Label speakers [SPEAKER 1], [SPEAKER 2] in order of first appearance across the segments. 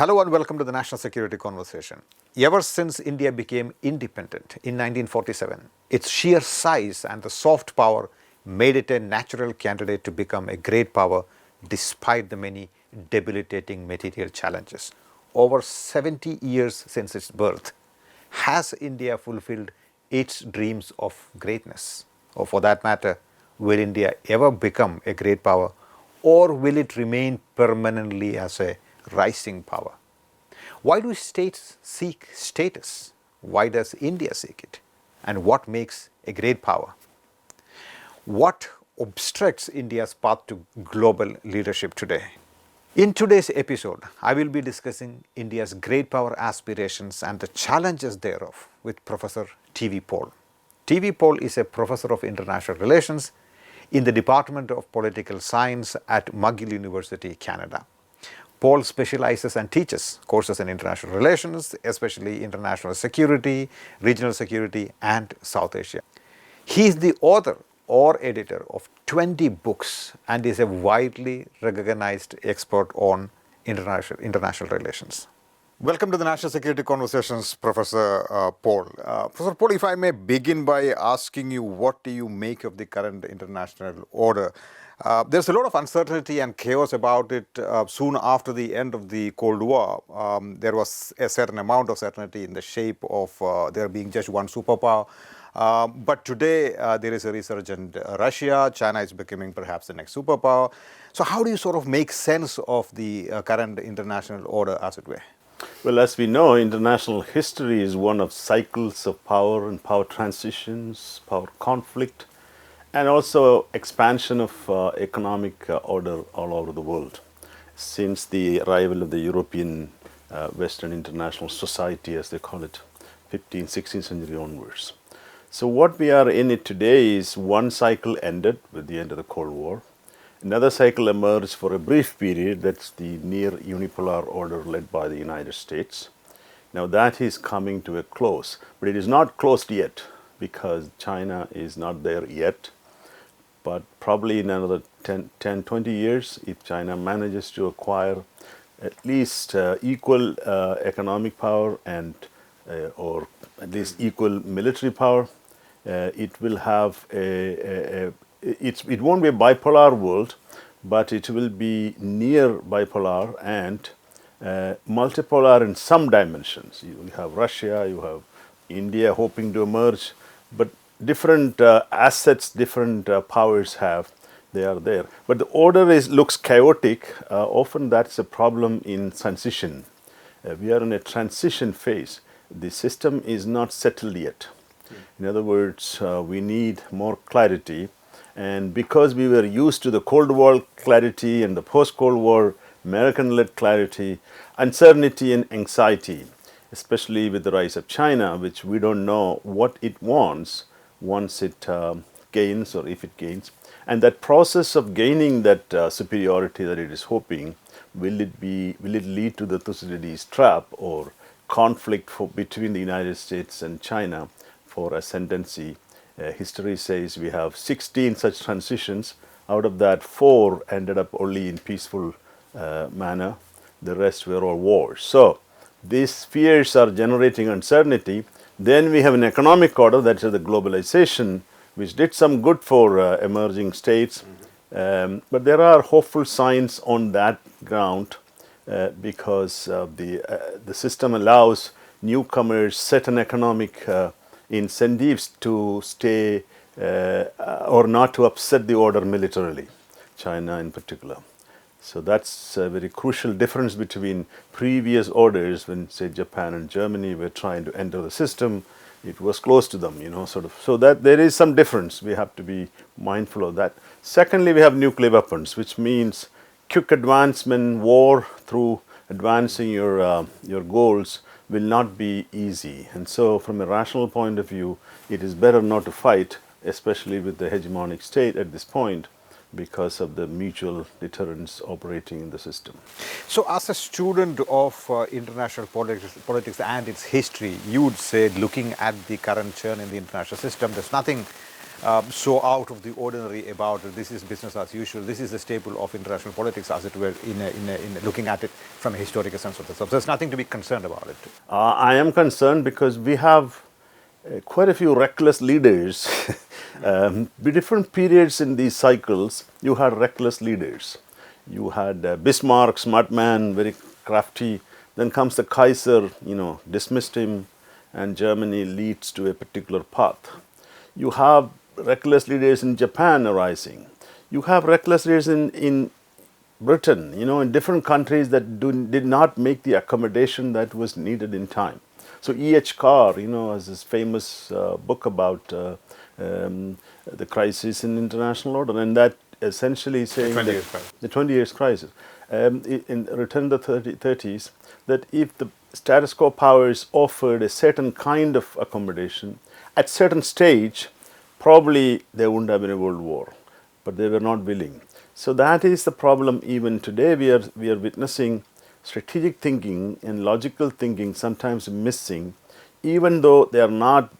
[SPEAKER 1] Hello and welcome to the National Security Conversation. Ever since India became independent in 1947, its sheer size and the soft power made it a natural candidate to become a great power despite the many debilitating material challenges. Over 70 years since its birth, has India fulfilled its dreams of greatness? Or for that matter, will India ever become a great power, or will it remain permanently as a rising power? Why do states seek status? Why does India seek it? And what makes a great power? What obstructs India's path to global leadership today? In today's episode, I will be discussing India's great power aspirations and the challenges thereof with Professor T.V. Paul. T.V. Paul is a professor of international relations in the Department of Political Science at McGill University, Canada. Paul specializes and teaches courses in international relations, especially international security, regional security, and South Asia. He is the author or editor of 20 books and is a widely recognized expert on international relations. Welcome to the National Security Conversations, Professor Paul. Professor Paul, if I may begin by asking you, what do you make of the current international order? There's a lot of uncertainty and chaos about it. Soon after the end of the Cold War, there was a certain amount of certainty in the shape of there being just one superpower. But today, there is a resurgent Russia. China is becoming perhaps the next superpower. So how do you sort of make sense of the current international order, as it were?
[SPEAKER 2] Well, as we know, international history is one of cycles of power and power transitions, power conflict, and also expansion of economic order all over the world. Since the arrival of the European Western International Society, as they call it, 15th, 16th century onwards. So what we are in it today is one cycle ended with the end of the Cold War. Another cycle emerged for a brief period, that's the near unipolar order led by the United States. Now that is coming to a close, but it is not closed yet because China is not there yet. But probably in another 10, 20 years, if China manages to acquire at least equal economic power and or at least equal military power, it will have it won't be a bipolar world, but it will be near bipolar and multipolar in some dimensions. You have Russia, you have India hoping to emerge, but different assets, different powers have, they are there. But the order looks chaotic. Often that's a problem in transition. We are in a transition phase. The system is not settled yet. In other words, we need more clarity. And because we were used to the Cold War clarity and the post-Cold War American-led clarity, uncertainty and anxiety, especially with the rise of China, which we don't know what it wants once it gains or if it gains. And that process of gaining that superiority that it is hoping, will it lead to the Thucydides trap or conflict between the United States and China for ascendancy? History says we have 16 such transitions. Out of that, 4 ended up only in peaceful manner. The rest were all wars. So these fears are generating uncertainty. Then we have an economic order, that's the globalization, which did some good for emerging states. But there are hopeful signs on that ground because the system allows newcomers certain economic incentives to stay or not to upset the order militarily, China in particular. So that's a very crucial difference between previous orders when, say, Japan and Germany were trying to enter the system. It was close to them, sort of. So that there is some difference. We have to be mindful of that. Secondly, we have nuclear weapons, which means quick advancement, war through advancing your goals will not be easy. And so from a rational point of view, it is better not to fight, especially with the hegemonic state at this point, because of the mutual deterrence operating in the system.
[SPEAKER 1] So as a student of international politics and its history, you would say, looking at the current churn in the international system, there's nothing so out of the ordinary about this is business as usual. This is the staple of international politics, as it were, in looking at it from a historical sense of the subject. There's nothing to be concerned about it.
[SPEAKER 2] I am concerned because we have quite a few reckless leaders. With different periods in these cycles, you had reckless leaders. You had Bismarck, smart man, very crafty. Then comes the Kaiser, dismissed him, and Germany leads to a particular path. You have reckless leaders in Japan arising. You have reckless leaders in Britain, in different countries that did not make the accommodation that was needed in time. So E.H. Carr, has this famous book about the crisis in international order, and that essentially saying the 20 years crisis. In Return to the 30s, that if the status quo powers offered a certain kind of accommodation, at certain stage, probably there wouldn't have been a world war, but they were not willing. So that is the problem even today. We are witnessing strategic thinking and logical thinking sometimes missing, even though they are not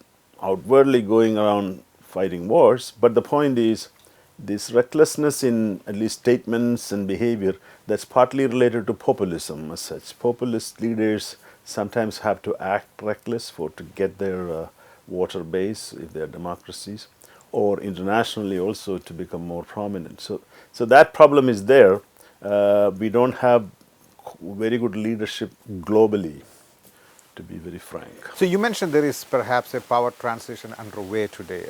[SPEAKER 2] outwardly going around fighting wars. But the point is, this recklessness in at least statements and behavior, that's partly related to populism as such. Populist leaders sometimes have to act reckless to get their voter base if they are democracies, or internationally also to become more prominent. So that problem is there. We don't have very good leadership globally, to be very frank.
[SPEAKER 1] So you mentioned there is perhaps a power transition underway today.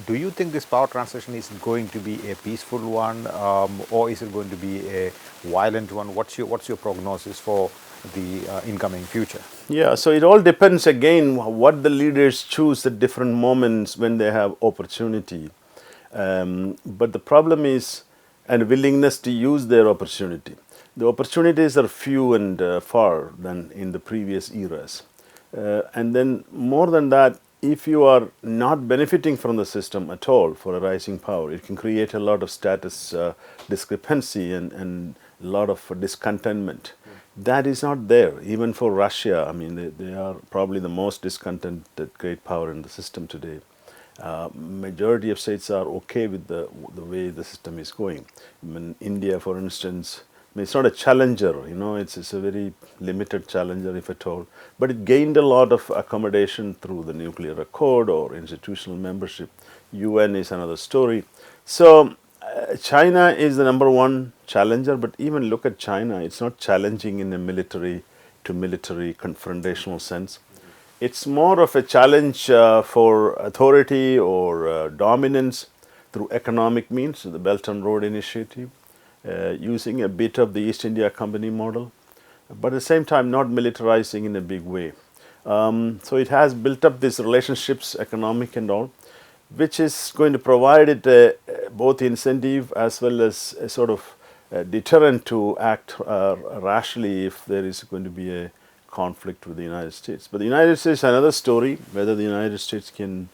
[SPEAKER 1] Do you think this power transition is going to be a peaceful one, or is it going to be a violent one? What's your prognosis for the incoming future?
[SPEAKER 2] Yeah, so it all depends again what the leaders choose at different moments when they have opportunity. But the problem is a willingness to use their opportunity. The opportunities are few and far than in the previous eras. And then more than that, if you are not benefiting from the system at all for a rising power, it can create a lot of status discrepancy and a lot of discontentment. That is not there, even for Russia. I mean, they are probably the most discontented great power in the system today. Majority of states are okay with the way the system is going. In India, for instance, it's not a challenger, it's a very limited challenger, if at all. But it gained a lot of accommodation through the nuclear accord or institutional membership. UN is another story. So China is the number one challenger, but even look at China, it's not challenging in a military to military confrontational sense. It's more of a challenge for authority or dominance through economic means, the Belt and Road Initiative, using a bit of the East India Company model, but at the same time not militarizing in a big way. So it has built up these relationships, economic and all, which is going to provide it both incentive as well as a sort of deterrent to act rashly if there is going to be a conflict with the United States. But the United States is another story, whether the United States can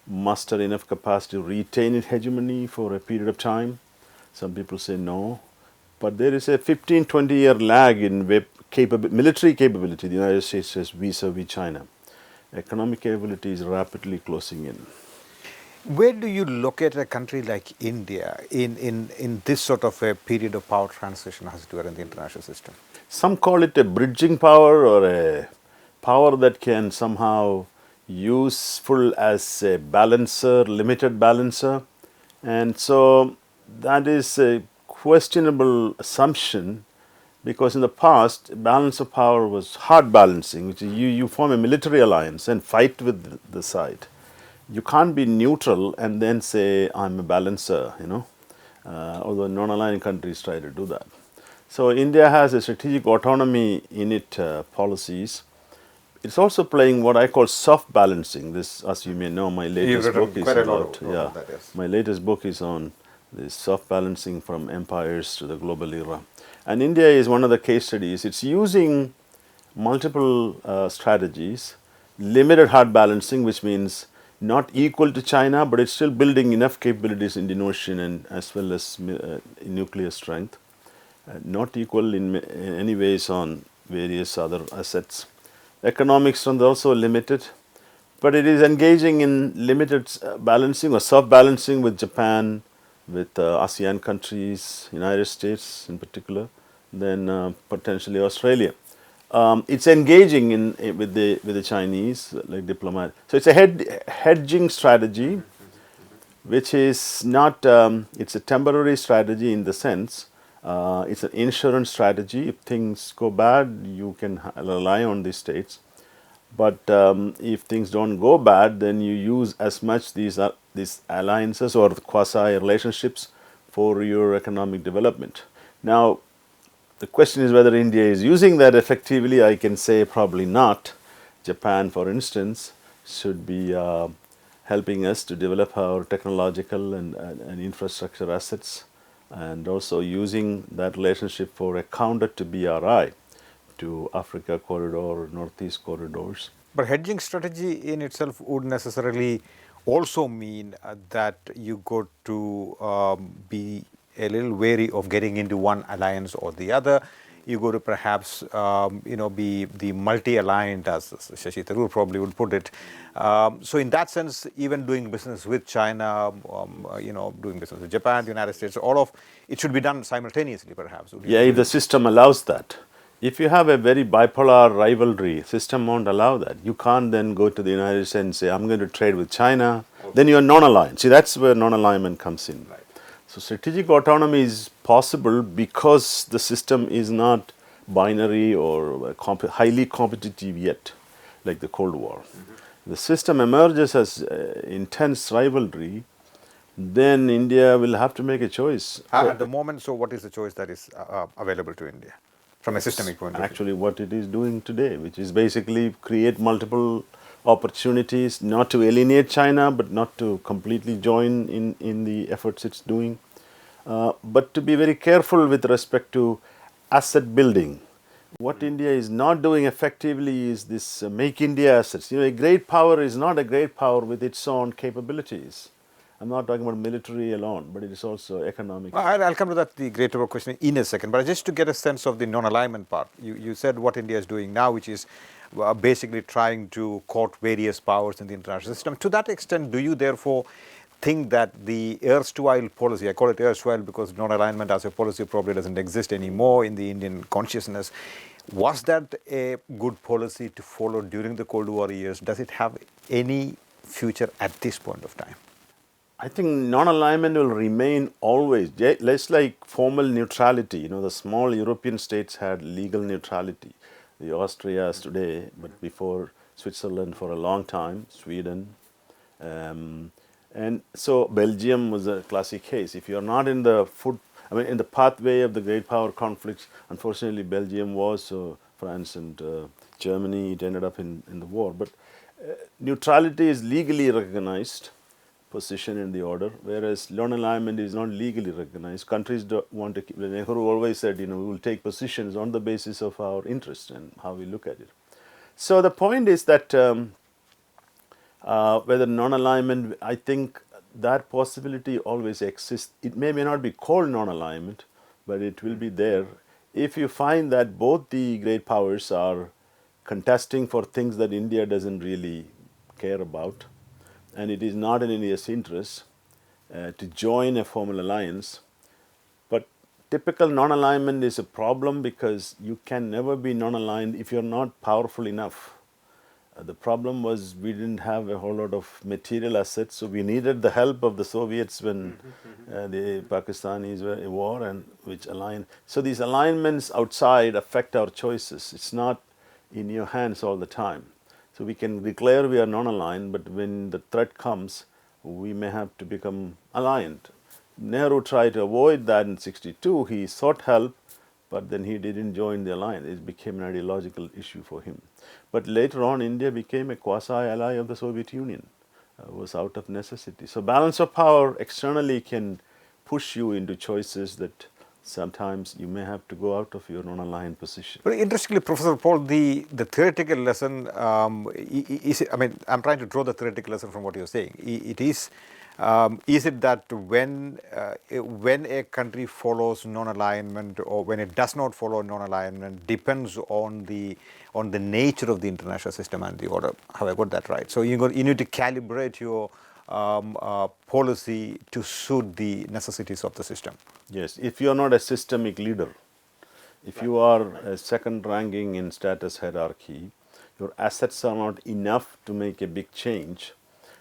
[SPEAKER 2] muster enough capacity to retain its hegemony for a period of time. Some people say no. But there is a 15-20 year lag in military capability. The United States has vis-à-vis China. Economic capability is rapidly closing in.
[SPEAKER 1] Where do you look at a country like India in this sort of a period of power transition, as it were, in the international system?
[SPEAKER 2] Some call it a bridging power or a power that can somehow useful as a balancer, limited balancer. And so that is a questionable assumption, because in the past, balance of power was hard balancing, which is you form a military alliance and fight with the side. You can't be neutral and then say, I'm a balancer, although non-aligned countries try to do that. So India has a strategic autonomy in its policies. It's also playing what I call soft balancing. This, as you may know, my latest book is about. My latest book is on this soft balancing from empires to the global era. And India is one of the case studies. It's using multiple strategies, limited hard balancing, which means not equal to China, but it's still building enough capabilities in Indian Ocean and as well as nuclear strength. Not equal in any ways on various other assets. Economic strength also limited. But it is engaging in limited balancing or self-balancing with Japan, with ASEAN countries, United States in particular, then potentially Australia. It's engaging with the Chinese like diplomat. So it's a hedging strategy, which is not. It's a temporary strategy in the sense. It's an insurance strategy. If things go bad, you can rely on these states. But if things don't go bad, then you use as much these alliances or quasi relationships for your economic development. Now, the question is whether India is using that effectively. I can say probably not. Japan, for instance, should be helping us to develop our technological and infrastructure assets, and also using that relationship for a counter to BRI, to Africa corridor, Northeast corridors.
[SPEAKER 1] But hedging strategy in itself would necessarily also mean that you got to be a little wary of getting into one alliance or the other. You go to perhaps be the multi-aligned, as Shashi Tharoor probably would put it. So in that sense, even doing business with China, doing business with Japan, the United States, all of it should be done simultaneously, perhaps.
[SPEAKER 2] Yeah, if the system allows that. If you have a very bipolar rivalry, system won't allow that. You can't then go to the United States and say, I'm going to trade with China. Okay. Then you are non-aligned. See, that's where non-alignment comes in. Right. So strategic autonomy is possible because the system is not binary or highly competitive yet, like the Cold War. The system emerges as intense rivalry, then India will have to make a choice.
[SPEAKER 1] At the moment, so what is the choice that is available to India? From a systemic point of view.
[SPEAKER 2] Actually, what it is doing today, which is basically create multiple opportunities, not to alienate China, but not to completely join in the efforts it's doing, but to be very careful with respect to asset building. What India is not doing effectively is this make India assets. A great power is not a great power with its own capabilities. I'm not talking about military alone, but it is also economic.
[SPEAKER 1] I'll come to that, the greater question, in a second. But just to get a sense of the non-alignment part, you said what India is doing now, which is basically trying to court various powers in the international system. To that extent, do you therefore think that the erstwhile policy, I call it erstwhile because non-alignment as a policy probably doesn't exist anymore in the Indian consciousness, was that a good policy to follow during the Cold War years? Does it have any future at this point of time?
[SPEAKER 2] I think non-alignment will remain always, less like formal neutrality. The small European states had legal neutrality. The Austrias today, but before Switzerland for a long time, Sweden. And so Belgium was a classic case. If you're not in the in the pathway of the great power conflicts, unfortunately Belgium was, so France and Germany, it ended up in the war. But neutrality is legally recognized position in the order, whereas non-alignment is not legally recognized. Countries don't want to keep, Nehru always said, we will take positions on the basis of our interest and how we look at it. So the point is that whether non-alignment, I think that possibility always exists. It may not be called non-alignment, but it will be there. If you find that both the great powers are contesting for things that India doesn't really care about, and it is not in India's interest to join a formal alliance. But typical non-alignment is a problem because you can never be non-aligned if you're not powerful enough. The problem was we didn't have a whole lot of material assets, so we needed the help of the Soviets when the Pakistanis were at war, and which aligned. So these alignments outside affect our choices. It's not in your hands all the time. So we can declare we are non-aligned, but when the threat comes, we may have to become aligned. Nehru tried to avoid that in '62. He sought help, but then he didn't join the alliance. It became an ideological issue for him. But later on, India became a quasi-ally of the Soviet Union. It was out of necessity. So balance of power externally can push you into choices that sometimes you may have to go out of your non-aligned position.
[SPEAKER 1] But interestingly, Professor Paul, the theoretical lesson is, I'm trying to draw the theoretical lesson from what you're saying. It is Is it that when a country follows non-alignment or when it does not follow non-alignment depends on the nature of the international system and the order? Have I got that right? So you need to calibrate your policy to suit the necessities of the system.
[SPEAKER 2] Yes, if you are not a systemic leader, if you are a second ranking in status hierarchy, your assets are not enough to make a big change,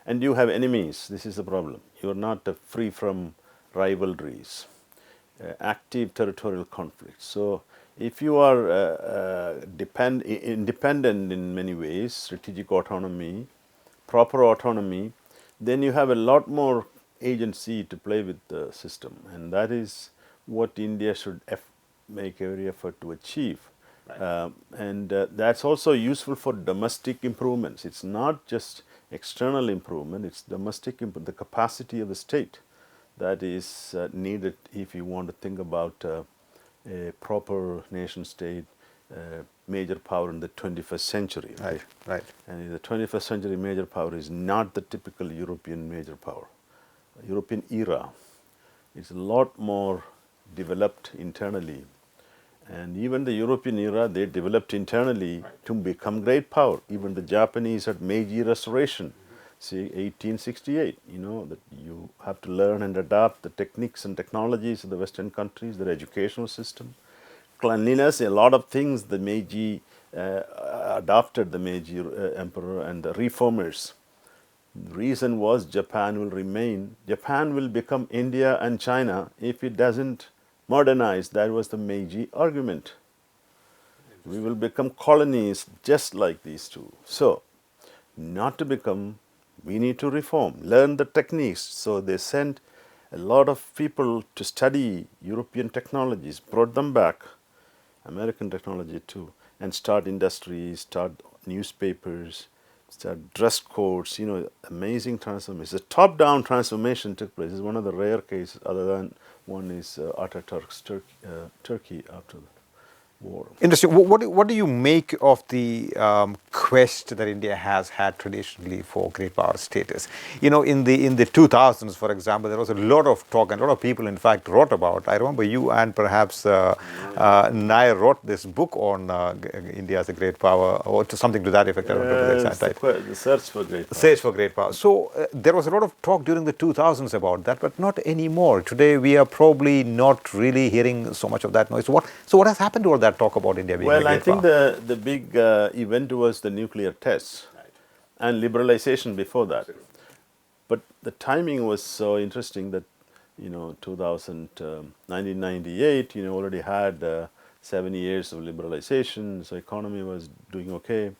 [SPEAKER 2] and you have enemies, this is the problem. You are not free from rivalries, active territorial conflicts. So if you are independent in many ways, strategic autonomy, proper autonomy, then you have a lot more agency to play with the system, and that is what India should make every effort to achieve. And that's also useful for domestic improvements. It's not just external improvement, it's domestic the capacity of the state that is needed if you want to think about a proper nation state, major power in the 21st century.
[SPEAKER 1] Right, right.
[SPEAKER 2] And the 21st century major power is not the typical European major power. European era is a lot more developed internally. And even the European era, they developed internally to become great power. Even the Japanese had Meiji Restoration, see 1868, that you have to learn and adapt the techniques and technologies of the Western countries, their educational system, cleanliness, a lot of things the Meiji adopted, the Meiji emperor and the reformers. The reason was Japan will become India and China if it doesn't modernize. That was the Meiji argument. We will become colonies just like these two. So, not to become, we need to reform, learn the techniques. So they sent a lot of people to study European technologies, brought them back, American technology too, and start industries, start newspapers, start dress codes, amazing transformation. The top-down transformation took place. It's one of the rare cases, other than one is Ataturk's Turkey after the war.
[SPEAKER 1] Interesting. What do you make of the quest that India has had traditionally for great power status? In the 2000s, for example, there was a lot of talk and a lot of people, in fact, wrote about. I remember you and perhaps Nair wrote this book on India as a great power, or something to that effect. I don't remember the exact title.
[SPEAKER 2] The search for great power.
[SPEAKER 1] Search for great power. So there was a lot of talk during the 2000s about that, but not anymore. Today we are probably not really hearing so much of that noise. So what has happened to all that talk about India being a great power?
[SPEAKER 2] Well, I think the big event was the nuclear tests and liberalization before that. But the timing was so interesting that 1998, already had 7 years of liberalization, so economy was doing okay.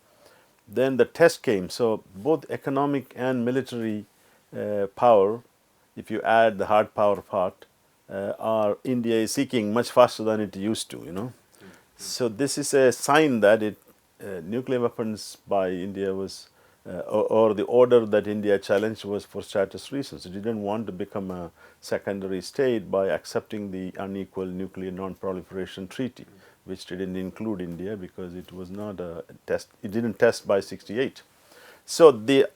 [SPEAKER 2] Then the test came, so both economic and military power, if you add the hard power part, India is seeking much faster than it used to, So this is a sign that nuclear weapons by India was, or the order that India challenged was for status reasons. It didn't want to become a secondary state by accepting the unequal nuclear non-proliferation treaty, which didn't include India because it was not a test. It didn't test by 68. So the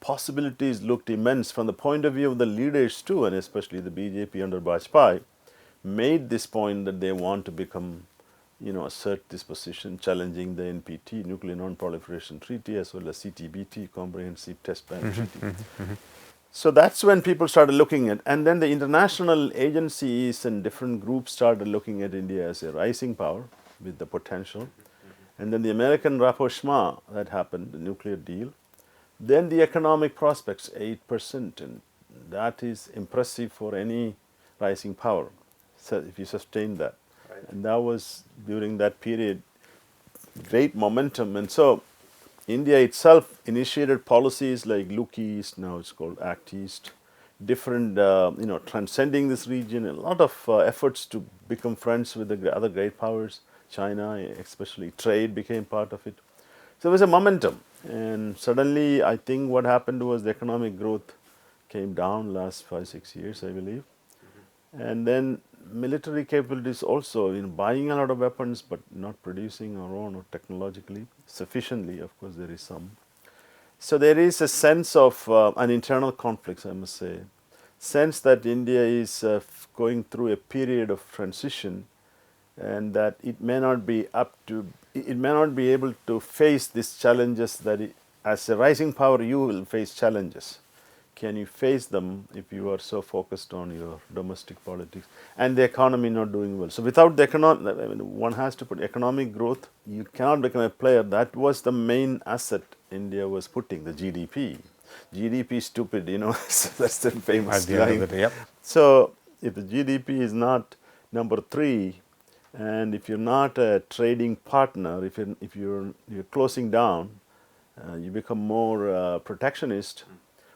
[SPEAKER 2] possibilities looked immense from the point of view of the leaders too, and especially the BJP under Vajpayee, made this point that they want to become, assert this position, challenging the NPT, Nuclear Non-Proliferation Treaty, as well as CTBT, Comprehensive Test Ban Treaty. So that's when people started looking at, and then the international agencies and different groups started looking at India as a rising power with the potential. And then the American rapprochement that happened, the nuclear deal. Then the economic prospects, 8%, and that is impressive for any rising power. So if you sustain that. Right. And that was, during that period, great momentum. And so India itself initiated policies like Look East, now it's called Act East, different, transcending this region, a lot of efforts to become friends with the other great powers, China, especially trade became part of it. So it was a momentum. And suddenly, I think what happened was the economic growth came down last 5-6 years, I believe. And then military capabilities also, buying a lot of weapons but not producing our own or technologically sufficiently. Of course, there is some. So there is a sense of an internal conflict, I must say, sense that India is going through a period of transition, and that it may not be it may not be able to face these challenges that as a rising power you will face challenges. Can you face them if you are so focused on your domestic politics and the economy not doing well? So without the economic, one has to put economic growth, you cannot become a player. That was the main asset India was putting, the GDP. GDP is stupid, that's the famous
[SPEAKER 1] At the end
[SPEAKER 2] line.
[SPEAKER 1] of the day, yep.
[SPEAKER 2] So if the GDP is not number 3, and if you're not a trading partner, if you're closing down, you become more protectionist.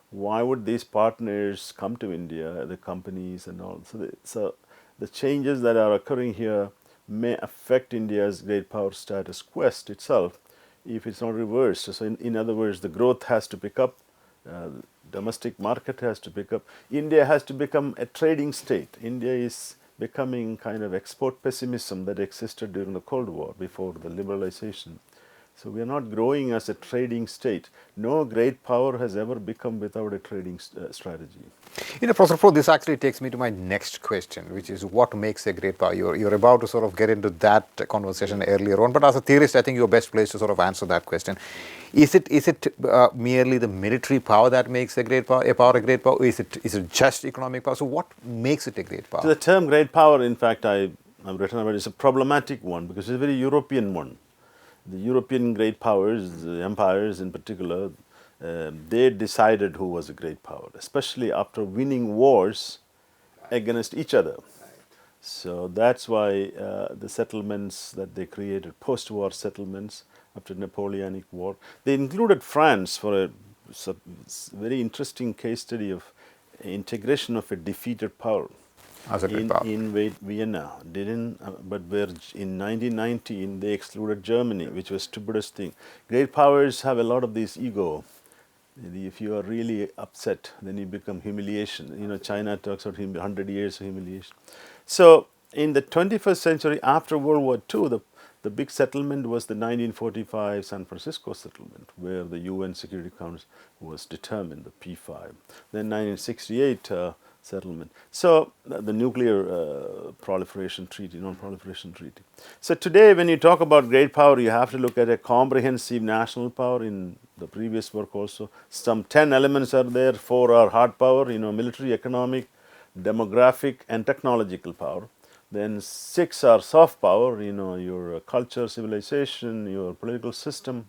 [SPEAKER 2] Why would these partners come to India, the companies and all? So the changes that are occurring here may affect India's great power status quest itself if it's not reversed. So in other words, the growth has to pick up, domestic market has to pick up. India has to become a trading state. India is becoming kind of export pessimism that existed during the Cold War before the liberalization. So we are not growing as a trading state. No great power has ever become without a trading strategy.
[SPEAKER 1] Professor Pro, this actually takes me to my next question, which is what makes a great power? You're about to sort of get into that conversation earlier on, but as a theorist, I think you're best placed to sort of answer that question. Is it merely the military power that makes a great power a great power? Is it just economic power? So what makes it a great power?
[SPEAKER 2] So the term great power, in fact, I've written about it, is a problematic one because it's a very European one. The European great powers, the empires in particular, they decided who was a great power, especially after winning wars against each other. So that's why the settlements that they created, post-war settlements after Napoleonic War, they included France for a very interesting case study of integration of a defeated power.
[SPEAKER 1] As a great power.
[SPEAKER 2] In Vienna, but where in 1919 they excluded Germany, which was stupidest thing. Great powers have a lot of this ego. If you are really upset, then you become humiliation. China talks about 100 years of humiliation. So in the 21st century, after World War II, the big settlement was the 1945 San Francisco settlement, where the UN Security Council was determined, the P5. Then 1968 settlement. So the nuclear proliferation treaty, non-proliferation treaty. So today when you talk about great power, you have to look at a comprehensive national power. In the previous work also, some 10 elements are there. 4 are hard power, military, economic, demographic and technological power. Then 6 are soft power, your culture, civilization, your political system,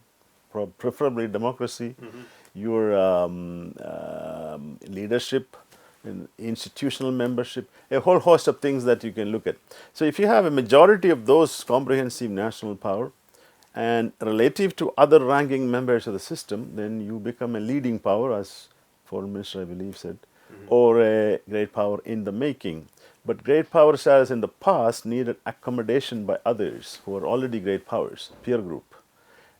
[SPEAKER 2] preferably democracy, your leadership, and institutional membership, a whole host of things that you can look at. So if you have a majority of those comprehensive national power and relative to other ranking members of the system, then you become a leading power, as Foreign Minister, I believe, said, or a great power in the making. But great power status in the past needed accommodation by others who are already great powers, peer group,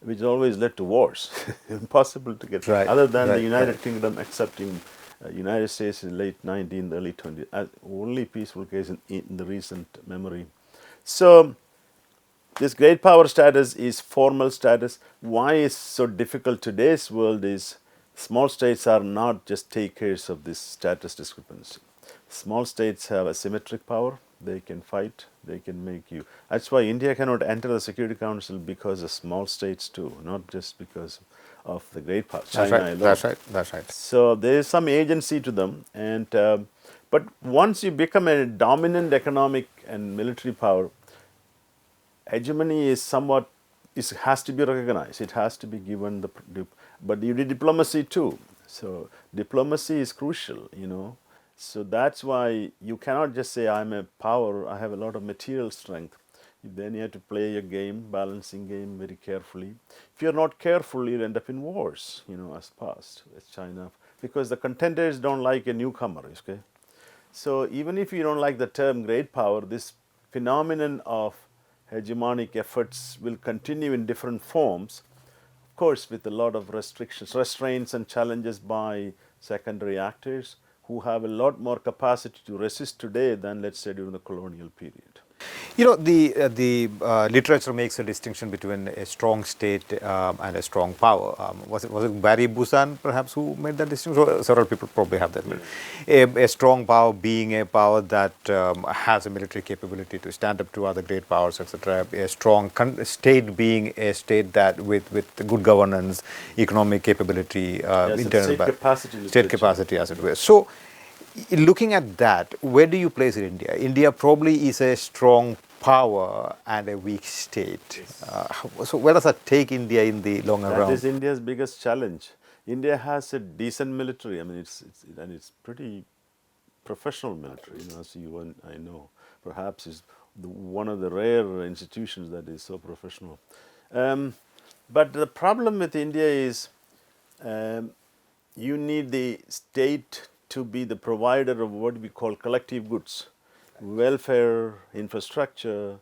[SPEAKER 2] which always led to wars. Impossible to get, other than the United Kingdom accepting United States in late 19th, early 20th, only peaceful case in the recent memory. So this great power status is formal status. Why is so difficult today's world is small states are not just takers of this status discrepancy. Small states have asymmetric power. They can fight. They can make you. That's why India cannot enter the Security Council because of small states too, not just because of the great power. China alone.
[SPEAKER 1] That's right.
[SPEAKER 2] So there is some agency to them, and but once you become a dominant economic and military power, hegemony is somewhat has to be recognized. It has to be given but you need diplomacy too. So diplomacy is crucial, So that's why you cannot just say I'm a power. I have a lot of material strength. Then you have to play your game, balancing game very carefully. If you're not careful, you'll end up in wars, as past, as China, because the contenders don't like a newcomer, okay? So even if you don't like the term great power, this phenomenon of hegemonic efforts will continue in different forms, of course, with a lot of restraints and challenges by secondary actors who have a lot more capacity to resist today than, let's say, during the colonial period.
[SPEAKER 1] You know, the literature makes a distinction between a strong state and a strong power. Was it Barry Busan perhaps who made that distinction? So, several people probably have that. A strong power being a power that has a military capability to stand up to other great powers, etc. A strong state being a state that with good governance, economic capability,
[SPEAKER 2] Yes, it's
[SPEAKER 1] internal
[SPEAKER 2] state capacity
[SPEAKER 1] state
[SPEAKER 2] literature.
[SPEAKER 1] capacity, as it were. So, looking at that, where do you place it, India? India probably is a strong power and a weak state. So where does that take India in the longer
[SPEAKER 2] That
[SPEAKER 1] run?
[SPEAKER 2] is India's biggest challenge. India has a decent military. I mean, it's pretty professional military. You know, as you and I know, perhaps is one of the rare institutions that is so professional. Um, but the problem with India is um, you need the state to be the provider of what we call collective goods, welfare, infrastructure,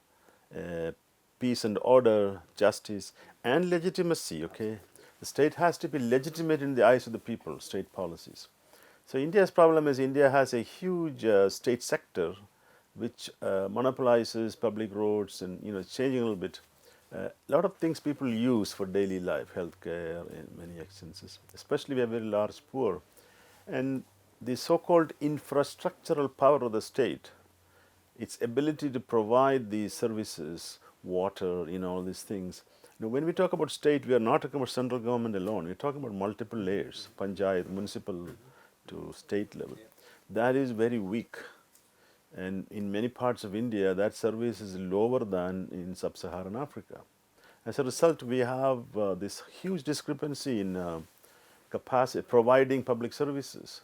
[SPEAKER 2] uh, peace and order, justice, and legitimacy. Okay, the state has to be legitimate in the eyes of the people. State policies. So India's problem is India has a huge state sector which monopolizes public roads, and you know it's changing a little bit. A lot of things people use for daily life, healthcare in many instances, especially we have very large poor. And the so-called infrastructural power of the state, its ability to provide these services, water, you know, all these things. Now, when we talk about state, we are not talking about central government alone. We're talking about multiple layers, panchayat, municipal to state level. That is very weak. And in many parts of India, that service is lower than in sub-Saharan Africa. As a result, we have this huge discrepancy in capacity, providing public services.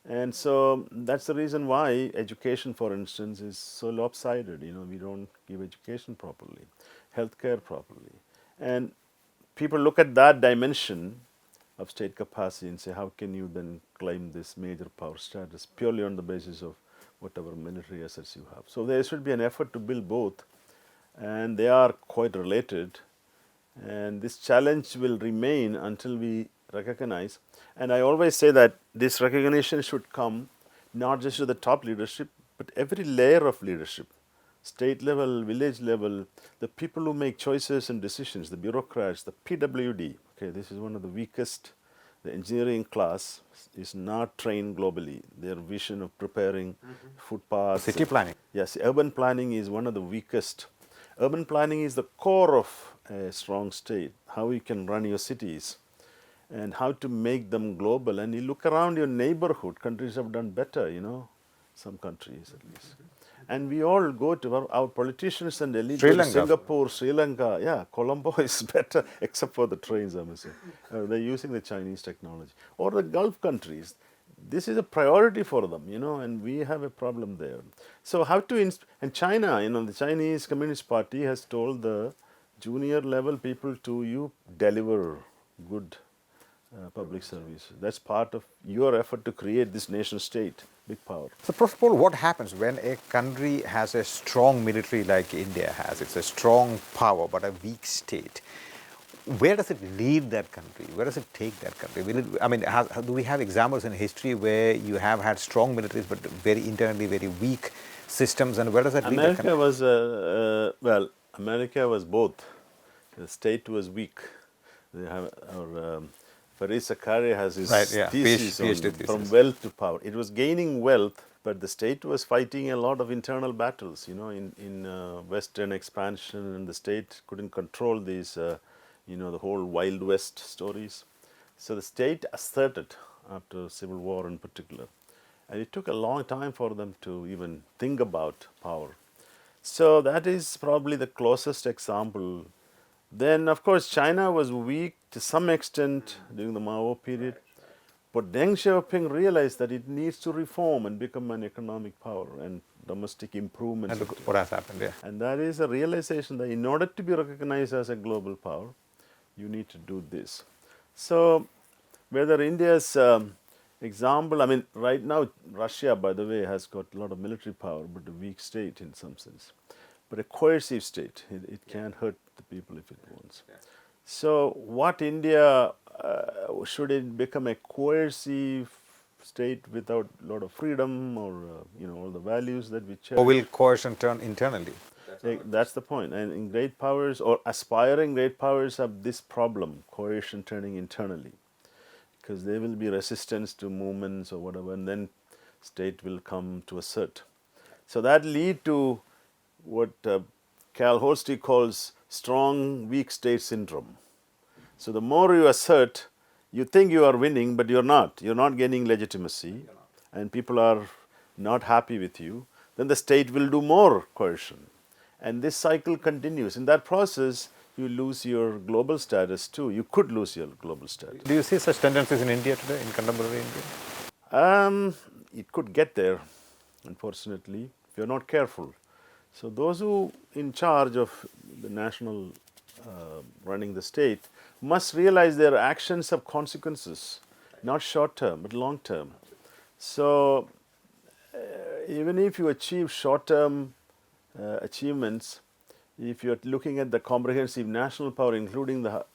[SPEAKER 2] And so that's the reason why education, for instance, is so lopsided. You know, we don't give education properly, healthcare properly. And people look at that dimension of state capacity and say, how can you then claim this major power status purely on the basis of whatever military assets you have? So there should be an effort to build both, and they are quite related. And this challenge will remain until we recognize. And I always say that this recognition should come not just to the top leadership, but every layer of leadership, state level, village level, the people who make choices and decisions, the bureaucrats, the PWD. Okay, this is one of the weakest. The engineering class is not trained globally. Their vision of preparing footpaths.
[SPEAKER 1] City planning.
[SPEAKER 2] Yes, urban planning is one of the weakest. Urban planning is the core of a strong state, how you can run your cities and how to make them global. And you look around your neighborhood, countries have done better, you know, some countries at least. And we all go to our politicians and elite
[SPEAKER 1] Sri
[SPEAKER 2] go to
[SPEAKER 1] Lanka.
[SPEAKER 2] Singapore, Sri Lanka. Yeah, Colombo is better, except for the trains, I must say. They're using the Chinese technology. Or the Gulf countries. This is a priority for them, you know, and we have a problem there. So how to, and China, you know, the Chinese Communist Party has told the junior level people to you deliver good public service. That's part of your effort to create this nation state, big power.
[SPEAKER 1] So, Professor Paul, what happens when a country has a strong military like India has? It's a strong power but a weak state. Where does it lead that country? Where does it take that country? Do we have examples in history where you have had strong militaries but very internally very weak systems, and where does that lead that country?
[SPEAKER 2] America was, America was both. The state was weak. They have our Fareed Zakaria has his
[SPEAKER 1] Right, yeah,
[SPEAKER 2] thesis on
[SPEAKER 1] PhD thesis.
[SPEAKER 2] from wealth to power. It was gaining wealth, but the state was fighting a lot of internal battles. You know, in Western expansion, and the state couldn't control these. You know, the whole Wild West stories. So the state asserted after Civil War in particular, and it took a long time for them to even think about power. So that is probably the closest example. Then, of course, China was weak to some extent during the Mao period, but Deng Xiaoping realized that it needs to reform and become an economic power and domestic improvements.
[SPEAKER 1] And look what has happened, yeah.
[SPEAKER 2] And that is a realization that in order to be recognized as a global power, you need to do this. So, whether India's example, I mean, right now, Russia, by the way, has got a lot of military power, but a weak state in some sense. But a coercive state, it can hurt the people if it wants. So, what India, should it become a coercive state without a lot of freedom or, you know, all the values that we cherish?
[SPEAKER 1] Or will coercion turn internally?
[SPEAKER 2] That's the point. And in great powers or aspiring great powers have this problem, coercion turning internally, because there will be resistance to movements or whatever, and then state will come to assert. So that lead to what Cal Holsty calls strong weak state syndrome. So the more you assert, you think you are winning, but you're not. You're not gaining legitimacy, and people are not happy with you. Then the state will do more coercion. And this cycle continues. In that process, you lose your global status too. You could lose your global status.
[SPEAKER 1] Do you see such tendencies in India today, in contemporary India?
[SPEAKER 2] It could get there, unfortunately, if you're not careful. So those who in charge of the national running the state must realize their actions have consequences, not short term, but long term. So even if you achieve short term achievements, if you're looking at the comprehensive national power, including the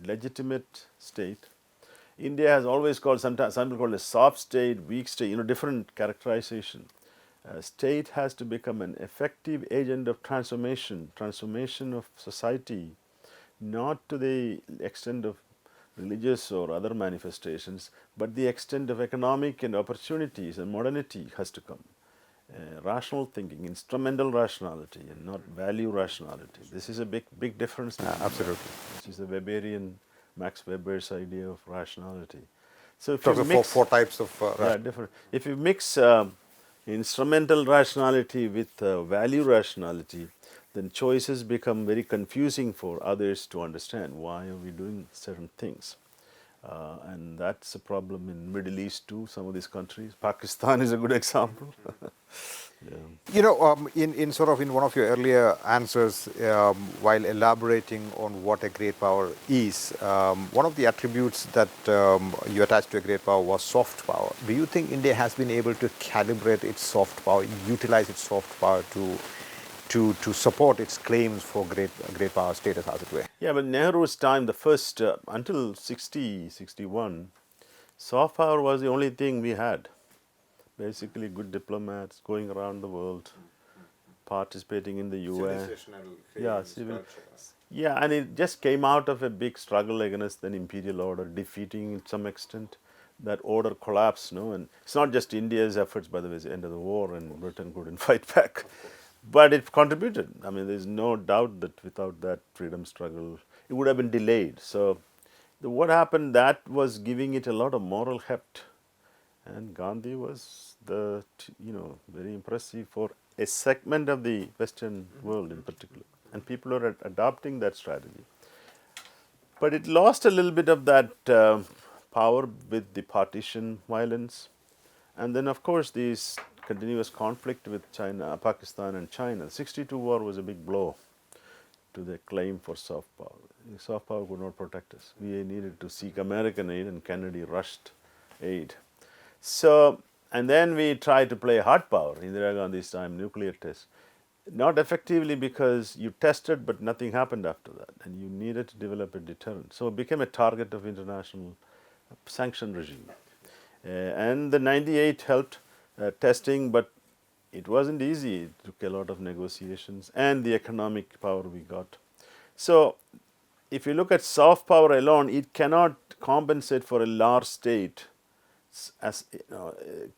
[SPEAKER 2] legitimate state, India has always called, sometimes some people call it soft state, weak state, different characterization. State has to become an effective agent of transformation of society, not to the extent of religious or other manifestations, but the extent of economic and opportunities and modernity has to come. Rational thinking, instrumental rationality, and not value rationality. This is a big difference.
[SPEAKER 1] Absolutely.
[SPEAKER 2] This is the Weberian, Max Weber's idea of rationality. So if
[SPEAKER 1] Talks
[SPEAKER 2] you
[SPEAKER 1] of
[SPEAKER 2] mix
[SPEAKER 1] four types of
[SPEAKER 2] different. If you mix instrumental rationality with value rationality, then choices become very confusing for others to understand. Why are we doing certain things? And that's a problem in Middle East too, some of these countries. Pakistan is a good example.
[SPEAKER 1] in one of your earlier answers, while elaborating on what a great power is, one of the attributes that you attached to a great power was soft power. Do you think India has been able to calibrate its soft power, utilize its soft power to support its claims for great power status, as it were?
[SPEAKER 2] Yeah, but Nehru's time, the first, until 60, 61, soft power was the only thing we had. Basically, good diplomats going around the world, participating in the UN. Yeah, civil. Yeah, and it just came out of a big struggle against an imperial order, defeating in some extent. That order collapsed, and it's not just India's efforts, by the way, it's the end of the war and Britain couldn't fight back. But it contributed. I mean, there's no doubt that without that freedom struggle, it would have been delayed. So what happened, that was giving it a lot of moral heft. And Gandhi was very impressive for a segment of the Western world in particular. And people are adopting that strategy. But it lost a little bit of that power with the partition violence. And then, of course, this continuous conflict with China, Pakistan and China. The 62 war was a big blow to the claim for soft power. Soft power could not protect us. We needed to seek American aid, and Kennedy rushed aid. So, and then we tried to play hard power, Indira Gandhi's time, nuclear test. Not effectively because you tested, but nothing happened after that, and you needed to develop a deterrent. So it became a target of international sanction regime. And the 98 helped testing, but it wasn't easy. It took a lot of negotiations and the economic power we got. So if you look at soft power alone, it cannot compensate for a large state as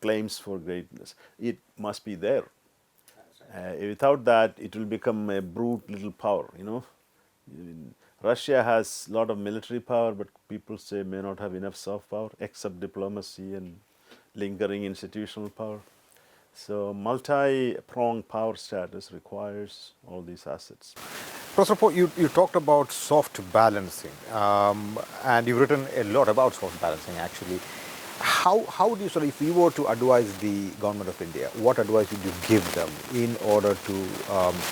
[SPEAKER 2] claims for greatness. It must be there. Without that, it will become a brute little power. Russia has a lot of military power, but people say may not have enough soft power, except diplomacy and lingering institutional power. So multi-pronged power status requires all these assets.
[SPEAKER 1] Professor Poe, you talked about soft balancing, and you've written a lot about soft balancing, actually. How do you, if we were to advise the government of India, what advice would you give them in order to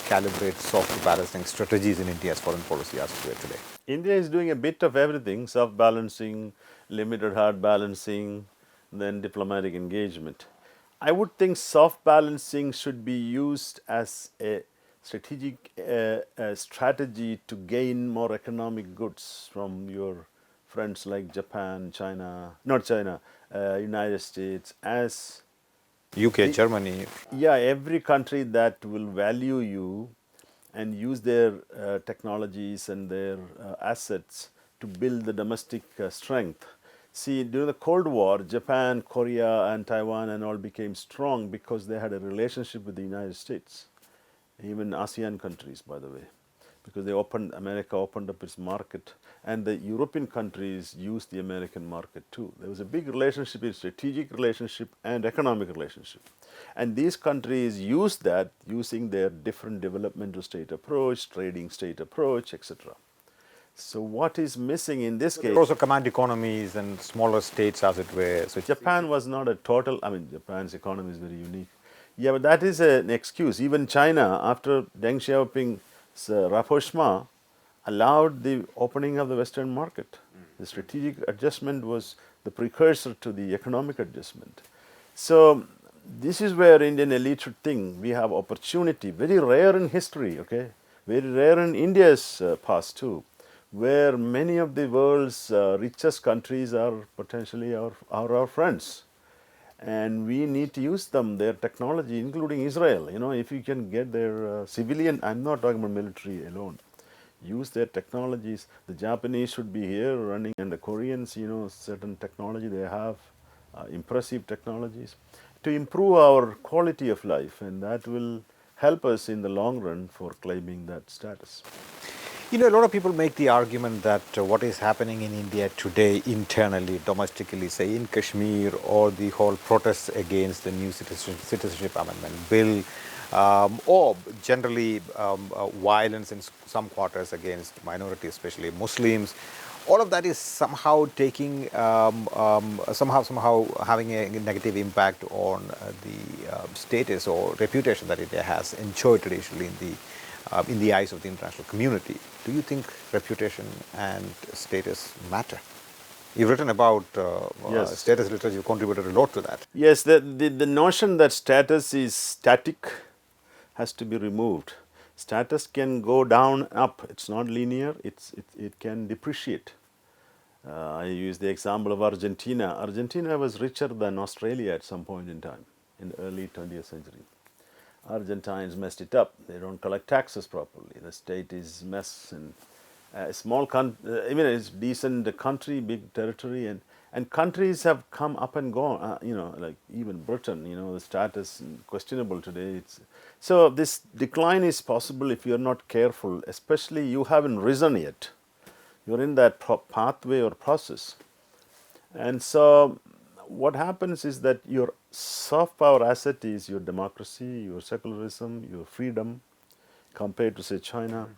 [SPEAKER 1] calibrate soft balancing strategies in India's foreign policy as we are today?
[SPEAKER 2] India is doing a bit of everything, soft balancing, limited hard balancing, then diplomatic engagement. I would think soft balancing should be used as a strategic strategy to gain more economic goods from your friends like Japan, United States, as
[SPEAKER 1] UK, Germany.
[SPEAKER 2] Yeah, every country that will value you and use their technologies and their assets to build the domestic strength. See, during the Cold War, Japan, Korea, and Taiwan and all became strong because they had a relationship with the United States, even ASEAN countries, by the way, because America opened up its market, and the European countries used the American market too. There was a big relationship, a strategic relationship and economic relationship. And these countries used that using their different developmental state approach, trading state approach, etc. So what is missing in this case?
[SPEAKER 1] Also command economies and smaller states, as it were. So
[SPEAKER 2] Japan was not a total, I mean, Japan's economy is very unique. Yeah, but that is an excuse. Even China, after Deng Xiaoping's rapprochement, allowed the opening of the Western market. The strategic adjustment was the precursor to the economic adjustment. So this is where Indian elite should think. We have opportunity, very rare in history, okay, very rare in India's past too, where many of the world's richest countries are potentially our friends. And we need to use them, their technology, including Israel. You know, if you can get their civilian, I'm not talking about military alone, use their technologies. The Japanese should be here running, and the Koreans, you know, certain technology they have, impressive technologies, to improve our quality of life, and that will help us in the long run for claiming that status.
[SPEAKER 1] You know, a lot of people make the argument that what is happening in India today internally, domestically, say in Kashmir, or the whole protests against the new citizenship amendment bill, or generally violence in some quarters against minorities, especially Muslims, all of that is somehow taking, somehow having a negative impact on the status or reputation that India has enjoyed traditionally in the eyes of the international community. Do you think reputation and status matter? You've written about
[SPEAKER 2] Yes.
[SPEAKER 1] status literature, you've contributed a lot to that.
[SPEAKER 2] Yes, the notion that status is static has to be removed. Status can go down, up. It's not linear. It can depreciate. I use the example of Argentina. Argentina was richer than Australia at some point in time, in the early 20th century. Argentines messed it up. They don't collect taxes properly. The state is mess, and a small even it's decent country, big territory, and countries have come up and gone. You know, like even Britain. You know, the status questionable today. So this decline is possible if you're not careful. Especially you haven't risen yet. You're in that pathway or process, and so what happens is that your soft power asset is your democracy, your secularism, your freedom, compared to, say, China.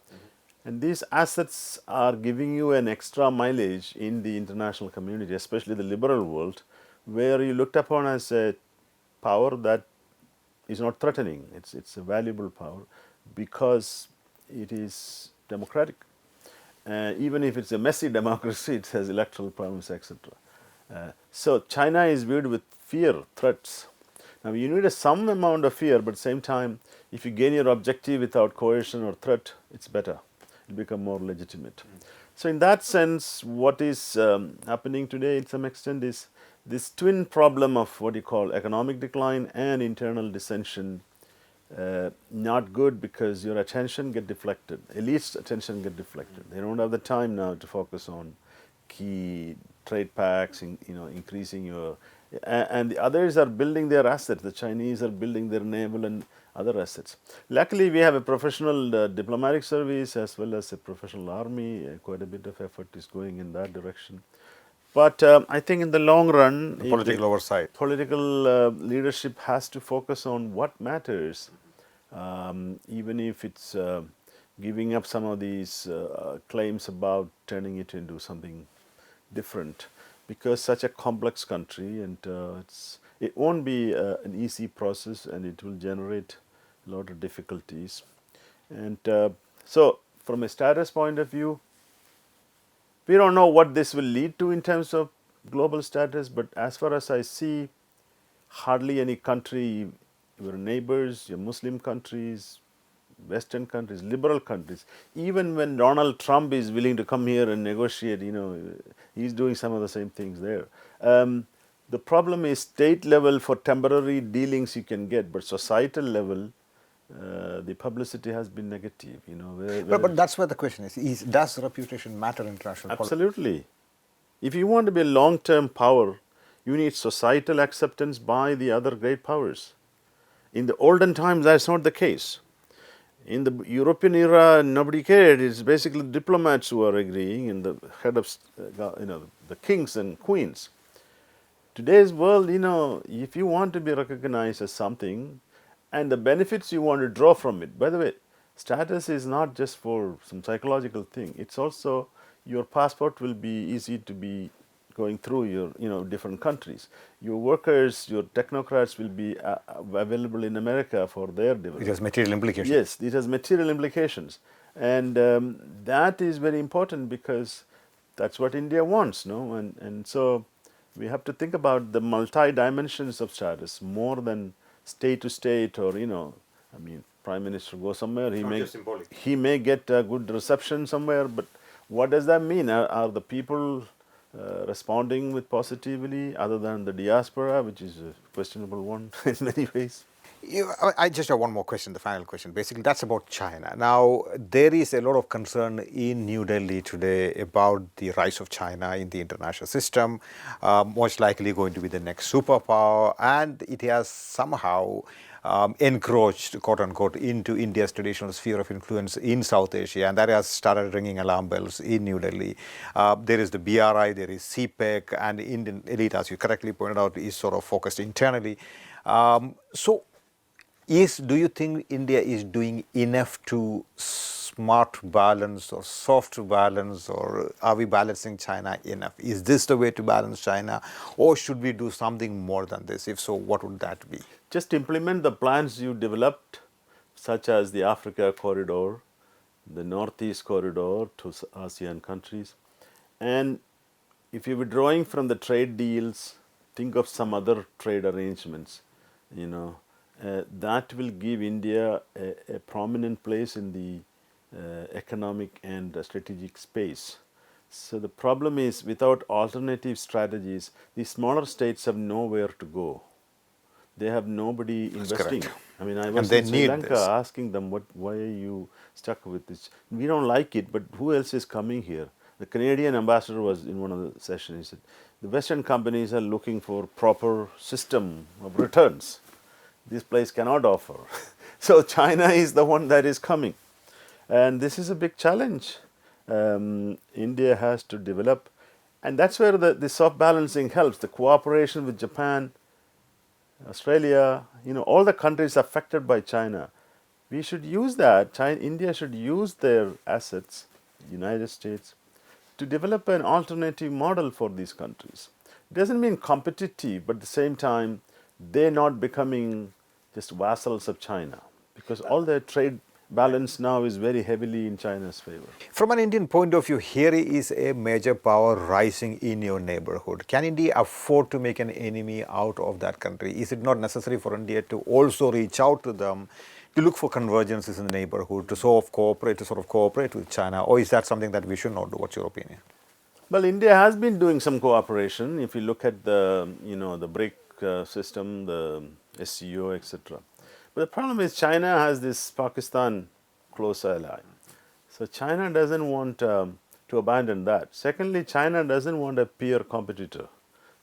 [SPEAKER 2] And these assets are giving you an extra mileage in the international community, especially the liberal world, where you looked upon as a power that is not threatening. It's a valuable power because it is democratic. Even if it's a messy democracy, it has electoral problems, etc. So China is viewed with fear, threats. Now you need some amount of fear, but at the same time, if you gain your objective without coercion or threat, it's better. It becomes more legitimate. So in that sense, what is happening today, to some extent, is this twin problem of what you call economic decline and internal dissension. Not good because your attention get deflected. Elites' attention get deflected. They don't have the time now to focus on key trade pacts, increasing your, and the others are building their assets. The Chinese are building their naval and other assets. Luckily, we have a professional diplomatic service as well as a professional army. Quite a bit of effort is going in that direction. But I think in the long run,
[SPEAKER 1] The political oversight.
[SPEAKER 2] Political leadership has to focus on what matters, even if it's giving up some of these claims about turning it into something different, because such a complex country, and it won't be an easy process, and it will generate a lot of difficulties. And so from a status point of view, we don't know what this will lead to in terms of global status, but as far as I see, hardly any country, your neighbors, your Muslim countries, Western countries, liberal countries, even when Donald Trump is willing to come here and negotiate, he's doing some of the same things there. The problem is state level for temporary dealings you can get, but societal level, the publicity has been negative.
[SPEAKER 1] But that's where the question is does reputation matter in international politics?
[SPEAKER 2] Absolutely. If you want to be a long-term power, you need societal acceptance by the other great powers. In the olden times, that's not the case. In the European era, nobody cared. It's basically diplomats who are agreeing and the head of, the kings and queens. Today's world, if you want to be recognized as something and the benefits you want to draw from it, by the way, status is not just for some psychological thing. It's also your passport will be easy to be going through your, different countries. Your workers, your technocrats will be available in America for their development.
[SPEAKER 1] It has material implications.
[SPEAKER 2] Yes, it has material implications. And that is very important because that's what India wants, no? And so we have to think about the multi-dimensions of status more than state to state or, Prime Minister goes somewhere, he may get a good reception somewhere, but what does that mean? Are the people responding with positively other than the diaspora, which is a questionable one in many ways?
[SPEAKER 1] I just have one more question, the final question. Basically, that's about China. Now, there is a lot of concern in New Delhi today about the rise of China in the international system, most likely going to be the next superpower, and it has somehow encroached, quote unquote, into India's traditional sphere of influence in South Asia, and that has started ringing alarm bells in New Delhi. There is the BRI, there is CPEC, and Indian elite, as you correctly pointed out, is sort of focused internally. Do you think India is doing enough to smart balance or soft balance, or are we balancing China enough? Is this the way to balance China, or should we do something more than this? If so, what would that be?
[SPEAKER 2] Just implement the plans you developed, such as the Africa corridor, the Northeast corridor to ASEAN countries. And if you're withdrawing from the trade deals, think of some other trade arrangements, that will give India a prominent place in the economic and strategic space. So the problem is, without alternative strategies, the smaller states have nowhere to go. They have nobody investing.
[SPEAKER 1] Correct.
[SPEAKER 2] I mean, I was in Sri Lanka asking them, why are you stuck with this? We don't like it, but who else is coming here? The Canadian ambassador was in one of the sessions. He said, the Western companies are looking for proper system of returns. This place cannot offer. So China is the one that is coming. And this is a big challenge. India has to develop. And that's where the soft balancing helps. The cooperation with Japan, Australia, all the countries affected by China. We should use that. India should use their assets, United States, to develop an alternative model for these countries. It doesn't mean competitive, but at the same time, they're not becoming just vassals of China, because all their trade balance now is very heavily in China's favor.
[SPEAKER 1] From an Indian point of view, here is a major power rising in your neighborhood. Can India afford to make an enemy out of that country? Is it not necessary for India to also reach out to them, to look for convergences in the neighborhood, to sort of cooperate with China? Or is that something that we should not do? What's your opinion?
[SPEAKER 2] Well, India has been doing some cooperation. If you look at the BRIC system, the SCO, etc. But the problem is China has this Pakistan close ally. So China doesn't want to abandon that. Secondly, China doesn't want a peer competitor.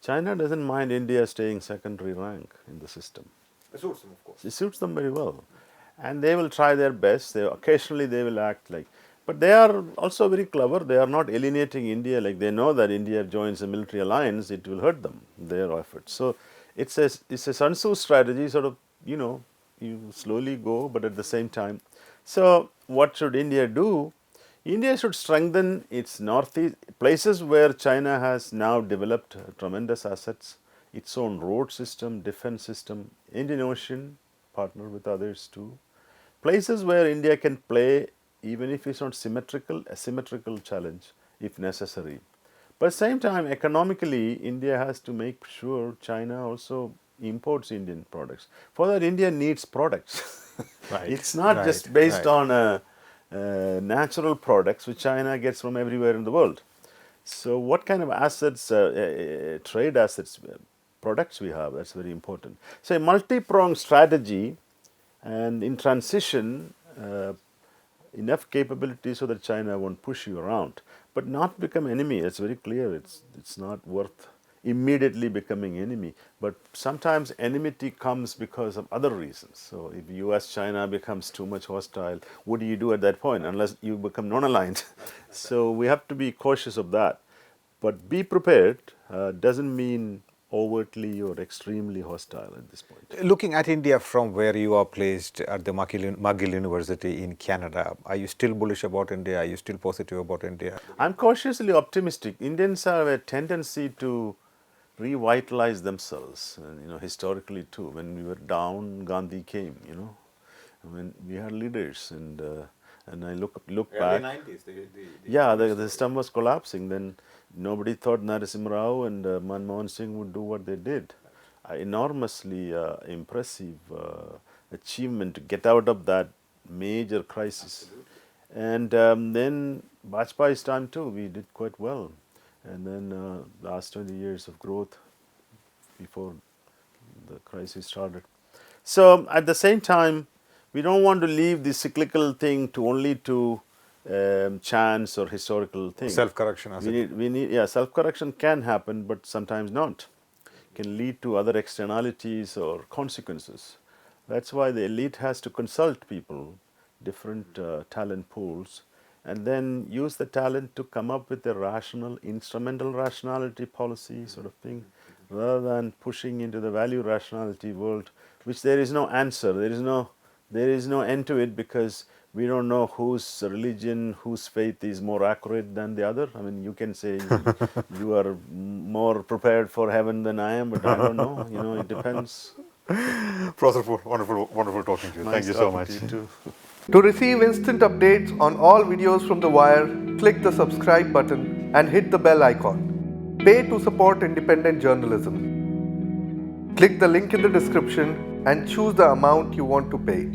[SPEAKER 2] China doesn't mind India staying secondary rank in the system.
[SPEAKER 1] It suits them, of course.
[SPEAKER 2] It suits them very well. And they will try their best. Occasionally they will act like, but they are also very clever. They are not alienating India. Like, they know that India joins a military alliance, it will hurt them, their efforts. So it's a Sun Tzu strategy, sort of, you slowly go, but at the same time. So what should India do? India should strengthen its northeast, places where China has now developed tremendous assets, its own road system, defense system, Indian Ocean, partner with others too. Places where India can play, even if it's not symmetrical, a symmetrical challenge if necessary. But at the same time, economically, India has to make sure China also imports Indian products. For that, India needs products.
[SPEAKER 1] Right.
[SPEAKER 2] It's not just based on natural products which China gets from everywhere in the world. So what kind of assets, trade assets, products we have, that's very important. So a multi-pronged strategy, And in transition, enough capability so that China won't push you around, but not become enemy. It's very clear. It's not worth immediately becoming enemy. But sometimes enmity comes because of other reasons. So if U.S.-China becomes too much hostile, what do you do at that point? Unless you become non-aligned. So we have to be cautious of that. But be prepared doesn't mean overtly or extremely hostile at this point.
[SPEAKER 1] Looking at India from where you are placed at the McGill University in Canada, are you still bullish about India? Are you still positive about India?
[SPEAKER 2] I'm cautiously optimistic. Indians have a tendency to revitalize themselves, historically too. When we were down, Gandhi came, when we had leaders, and I look back.
[SPEAKER 1] 90s,
[SPEAKER 2] The system was collapsing. Then nobody thought Narasimha Rao and Manmohan Singh would do what they did. Enormously impressive achievement to get out of that major crisis. And then Vajpayee's time too, we did quite well. And then last 20 years of growth before the crisis started. So at the same time, we don't want to leave the cyclical thing to only to chance or historical things.
[SPEAKER 1] Self-correction.
[SPEAKER 2] We need self-correction can happen, but sometimes not. Can lead to other externalities or consequences. That's why the elite has to consult people, different talent pools, and then use the talent to come up with a rational, instrumental rationality policy sort of thing, rather than pushing into the value rationality world, which there is no answer, there is no end to it, because we don't know whose religion, whose faith is more accurate than the other. I mean, you can say you are more prepared for heaven than I am, but I don't know, it depends.
[SPEAKER 1] Professor, wonderful talking to you. Thank you so much.
[SPEAKER 3] To receive instant updates on all videos from The Wire, click the subscribe button and hit the bell icon. Pay to support independent journalism. Click the link in the description and choose the amount you want to pay.